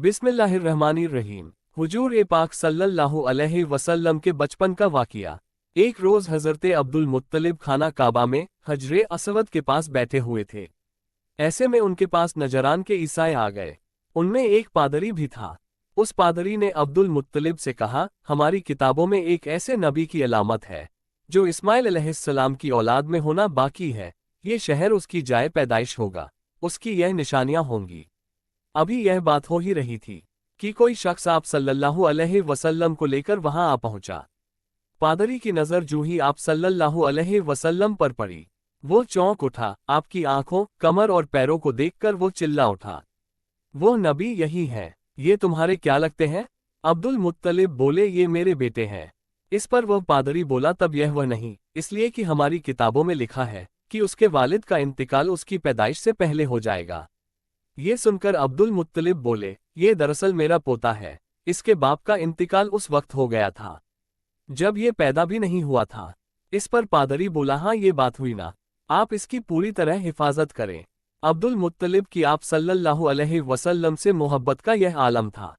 बिस्मिल्लाहिर्रहमानिर्रहीम। हुजूर ए पाक सल्लल्लाहु अलैहि वसल्लम के बचपन का वाक़िया। एक रोज़ हज़रत अब्दुल मुत्तलिब खाना काबा में हजरे असवद के पास बैठे हुए थे। ऐसे में उनके पास नजरान के ईसाई आ गए। उनमें एक पादरी भी था। उस पादरी ने अब्दुल मुत्तलिब से कहा, हमारी किताबों में एक ऐसे नबी की अलामत है जो इस्माइल अलैहिस्सलाम की औलाद में होना बाकी है। ये शहर उसकी जाए पैदाइश होगा, उसकी यह निशानियां होंगी। अभी यह बात हो ही रही थी कि कोई शख्स आप सल्लल्लाहु अलैहि वसल्लम को लेकर वहां आ पहुंचा। पादरी की नजर जूं ही आप सल्लल्लाहु अलैहि वसल्लम पर पड़ी, वो चौंक उठा। आपकी आंखों, कमर और पैरों को देखकर वो चिल्ला उठा, वो नबी यही है। ये तुम्हारे क्या लगते हैं? अब्दुल मुत्तलिब बोले, ये मेरे बेटे हैं। इस पर वह पादरी बोला, तब यह वह नहीं, इसलिए कि हमारी किताबों में लिखा है कि उसके वालिद का इंतकाल उसकी पैदाइश से पहले हो जाएगा। ये सुनकर अब्दुल मुत्तलिब बोले, ये दरअसल मेरा पोता है। इसके बाप का इंतकाल उस वक्त हो गया था जब ये पैदा भी नहीं हुआ था। इस पर पादरी बोला, हाँ ये बात हुई ना, आप इसकी पूरी तरह हिफाजत करें। अब्दुल मुत्तलिब की आप सल्लल्लाहु अलैहि वसल्लम से मोहब्बत का यह आलम था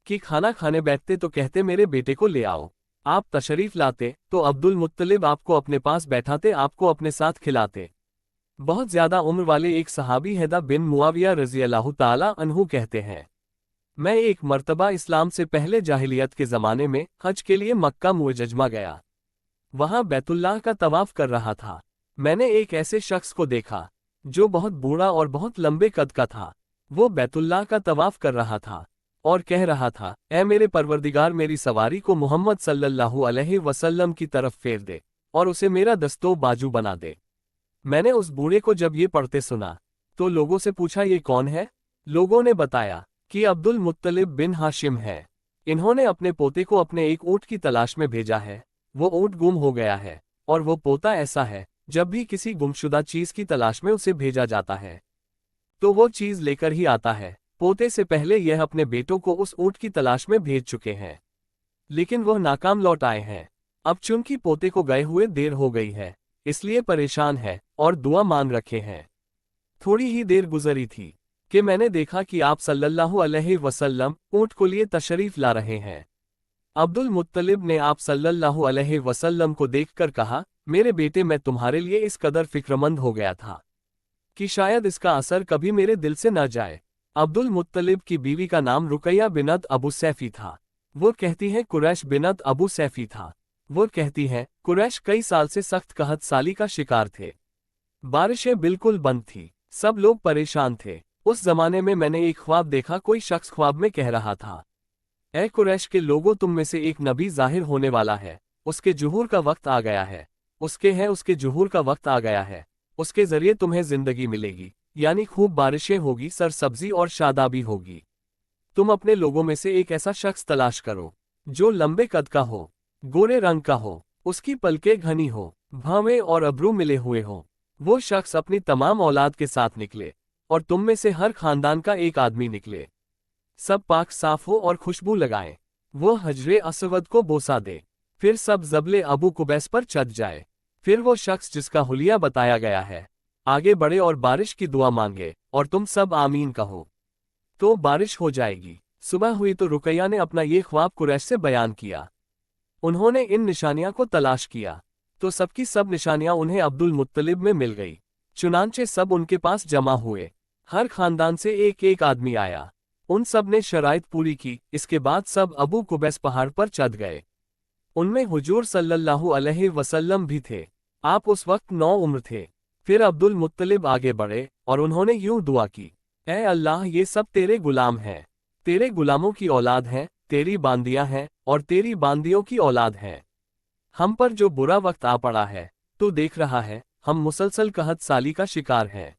कि खाना खाने बैठते तो कहते, मेरे बेटे को ले आओ। आप तशरीफ लाते तो अब्दुल मुत्तलिब आपको अपने पास बैठाते, आपको अपने साथ खिलाते। बहुत ज्यादा उम्र वाले एक सहाबी हैदा बिन मुआविया रज़ियल्लाहु ताला अन्हु कहते हैं, मैं एक मर्तबा इस्लाम से पहले जाहिलियत के ज़माने में हज के लिए मक्का मुअज्जमा गया। वहां बैतुल्लाह का तवाफ कर रहा था। मैंने एक ऐसे शख्स को देखा जो बहुत बूढ़ा और बहुत लंबे कद का था। वो बैतुल्लाह का तवाफ कर रहा था और कह रहा था, ऐ मेरे परवरदिगार, मेरी सवारी को मोहम्मद सल्लल्लाहु अलैहि वसल्लम की तरफ फेर दे और उसे मेरा दस्तो बाजू बना दे। मैंने उस बूढ़े को जब ये पढ़ते सुना तो लोगों से पूछा, ये कौन है? लोगों ने बताया कि अब्दुल मुत्तलिब बिन हाशिम है। इन्होंने अपने पोते को अपने एक ऊँट की तलाश में भेजा है। वो ऊँट गुम हो गया है और वो पोता ऐसा है, जब भी किसी गुमशुदा चीज की तलाश में उसे भेजा जाता है तो वो चीज लेकर ही आता है। पोते से पहले यह अपने बेटों को उस ऊँट की तलाश में भेज चुके हैं, लेकिन वह नाकाम लौट आए हैं। अब चूंकि पोते को गए हुए देर हो गई है, इसलिए परेशान है और दुआ मान रखे हैं। थोड़ी ही देर गुजरी थी कि मैंने देखा कि आप सल्लल्लाहु अलैहि वसल्लम ऊँट को लिए तशरीफ ला रहे हैं। अब्दुल मुत्तलिब ने आप सल्लल्लाहु अलैहि वसल्लम को देखकर कहा, मेरे बेटे, मैं तुम्हारे लिए इस कदर फिक्रमंद हो गया था कि शायद इसका असर कभी मेरे दिल से न जाए। अब्दुल मुत्तलिब की बीवी का नाम रुकैया बिनत अबू सैफी था। वो कहती है कुरैश बिनत अबू सैफी था। वो कहती है, कुरैश कई साल से सख्त कहत साली का शिकार थे। बारिशें बिल्कुल बंद थी, सब लोग परेशान थे। उस जमाने में मैंने एक ख्वाब देखा। कोई शख्स ख्वाब में कह रहा था, ऐ कुरैश के लोगों, तुम में से एक नबी जाहिर होने वाला है। उसके जुहूर का वक्त आ गया है। उसके जुहूर का वक्त आ गया है। उसके जरिए तुम्हें जिंदगी मिलेगी, यानी खूब बारिशें होगी, सरसब्जी और शादाबी होगी। तुम अपने लोगों में से एक ऐसा शख्स तलाश करो जो लंबे कद का हो, गोरे रंग का हो, उसकी पलकें घनी हो, भावें और अब्रू मिले हुए हो। वो शख्स अपनी तमाम औलाद के साथ निकले और तुम में से हर खानदान का एक आदमी निकले। सब पाक साफ हो और खुशबू लगाए। वो हजरे असवद को बोसा दे, फिर सब जबले अबू कुबैस पर चढ़ जाए। फिर वो शख्स जिसका हुलिया बताया गया है आगे बढ़े और बारिश की दुआ मांगे और तुम सब आमीन कहो तो बारिश हो जाएगी। सुबह हुई तो रुकैया ने अपना ये ख्वाब कुरैश से बयान किया। उन्होंने इन निशानियां को तलाश किया तो सबकी सब निशानियां उन्हें अब्दुल मुत्तलिब में मिल गई। चुनांचे सब उनके पास जमा हुए। हर खानदान से एक एक आदमी आया। उन सब ने शराइत पूरी की। इसके बाद सब अबू कुबैस पहाड़ पर चढ़ गए। उनमें हुजूर सल्लल्लाहु अलैहि वसल्लम भी थे। आप उस वक्त 9 उम्र थे। फिर अब्दुल मुत्तलिब आगे बढ़े और उन्होंने यूं दुआ की, ऐ अल्लाह, ये सब तेरे गुलाम हैं, तेरे गुलामों की औलाद हैं, तेरी बांदियां हैं और तेरी बांदियों की औलाद हैं। हम पर जो बुरा वक्त आ पड़ा है तो देख रहा है, हम मुसलसल कहत साली का शिकार हैं।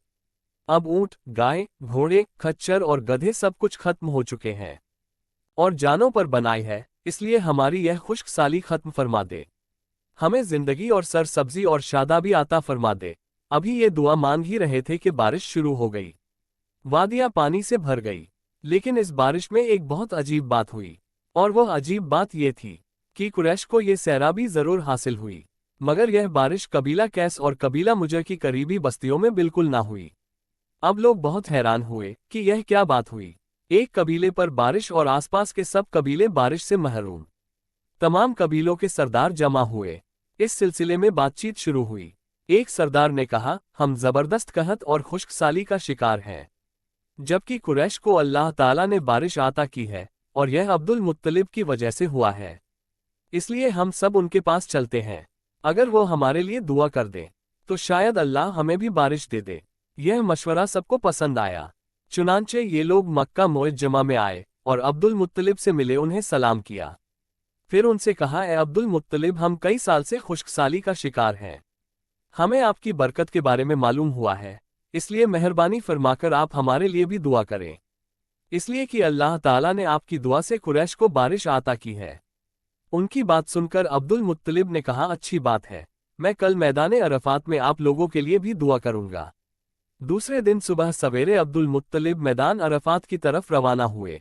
अब ऊंट, गाय, घोड़े, खच्चर और गधे सब कुछ खत्म हो चुके हैं और जानों पर बनाई है, इसलिए हमारी यह खुश्क साली खत्म फरमा दे। हमें जिंदगी और सरसब्जी और शादाबी आता फरमा दे। अभी ये दुआ मांग ही रहे थे कि बारिश शुरू हो गई। वादियां पानी से भर गई। लेकिन इस बारिश में एक बहुत अजीब बात हुई, और वह अजीब बात यह थी कि कुरैश को ये सैराबी जरूर हासिल हुई, मगर यह बारिश कबीला कैस और कबीला मुजर की करीबी बस्तियों में बिल्कुल ना हुई। अब लोग बहुत हैरान हुए कि यह क्या बात हुई। एक कबीले पर बारिश और आसपास के सब कबीले बारिश से महरूम। तमाम कबीलों के सरदार जमा हुए। इस सिलसिले में बातचीत शुरू हुई। एक सरदार ने कहा, हम जबरदस्त कहत और खुश्क साली का शिकार हैं, जबकि कुरैश को अल्लाह ताला ने बारिश अता की है और यह अब्दुल मुत्तलिब की वजह से हुआ है। इसलिए हम सब उनके पास चलते हैं। अगर वो हमारे लिए दुआ कर दे तो शायद अल्लाह हमें भी बारिश दे दे। यह मशवरा सबको पसंद आया। चुनांचे ये लोग मक्का मुअज्जमा में आए और अब्दुल मुत्तलिब से मिले, उन्हें सलाम किया। फिर उनसे कहा, ए अब्दुल मुत्तलिब, हम कई साल से खुश्कसाली का शिकार हैं। हमें आपकी बरकत के बारे में मालूम हुआ है, इसलिए मेहरबानी फरमाकर आप हमारे लिए भी दुआ करें, इसलिए कि अल्लाह ताला ने आपकी दुआ से कुरैश को बारिश अता की है। उनकी बात सुनकर अब्दुल मुत्तलिब ने कहा, अच्छी बात है, मैं कल मैदान अरफात में आप लोगों के लिए भी दुआ करूंगा। दूसरे दिन सुबह सवेरे अब्दुल मुत्तलिब मैदान अरफात की तरफ रवाना हुए।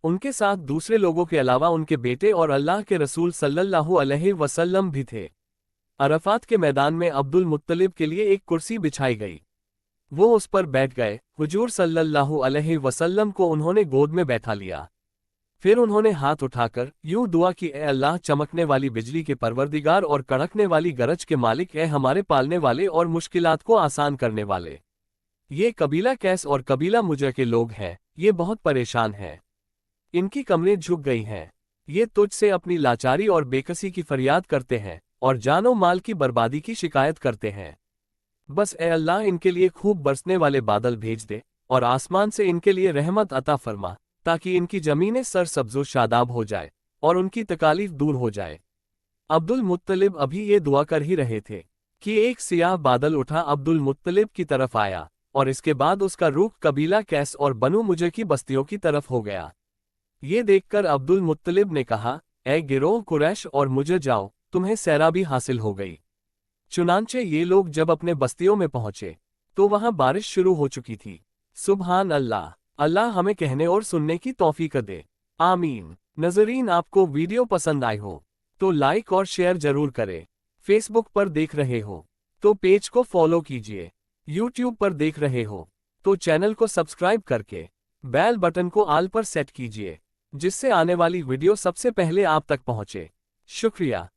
उनके साथ दूसरे लोगों के अलावा उनके बेटे और अल्लाह के रसूल सल्लल्लाहु अलैहि वसल्लम भी थे। अरफात के मैदान में अब्दुल मुत्तलिब के लिए एक कुर्सी बिछाई गई। वो उस पर बैठ गए। हुजूर सल्लल्लाहु अलैहि वसल्लम को उन्होंने गोद में बैठा लिया। फिर उन्होंने हाथ उठाकर यूं दुआ की, ए अल्लाह, चमकने वाली बिजली के परवरदिगार और कड़कने वाली गरज के मालिक, ए हमारे पालने वाले और मुश्किलात को आसान करने वाले। ये कबीला कैस और कबीला मुजर के लोग हैं, ये बहुत परेशान हैं। इनकी कमरें झुक गई हैं। ये तुझसे अपनी लाचारी और बेकसी की फरियाद करते हैं और जानो माल की बर्बादी की शिकायत करते हैं। बस ए अल्लाह, इनके लिए खूब बरसने वाले बादल भेज दे और आसमान से इनके लिए रहमत अता फरमा, ताकि इनकी जमीनें सरसब्ज़ो शादाब हो जाए और उनकी तकालीफ दूर हो जाए। अब्दुल मुत्तलिब अभी ये दुआ कर ही रहे थे कि एक सियाह बादल उठा अब्दुल मुत्तलिब की तरफ आया और इसके बाद उसका रुख कबीला कैस और बनु मुजर की बस्तियों की तरफ हो गया। ये देखकर अब्दुल मुत्तलिब ने कहा, ए गिरोह कुरैश और मुजर, जाओ, तुम्हें सैराबी हासिल हो गई। चुनांचे ये लोग जब अपने बस्तियों में पहुंचे तो वहां बारिश शुरू हो चुकी थी। सुबहान अल्लाह, अल्लाह हमें कहने और सुनने की तौफीक दे, आमीन। नजरीन, आपको वीडियो पसंद आई हो तो लाइक और शेयर जरूर करें। फेसबुक पर देख रहे हो तो पेज को फॉलो कीजिए। यूट्यूब पर देख रहे हो तो चैनल को सब्सक्राइब करके बेल बटन को ऑल पर सेट कीजिए, जिससे आने वाली वीडियो सबसे पहले आप तक पहुंचे। शुक्रिया।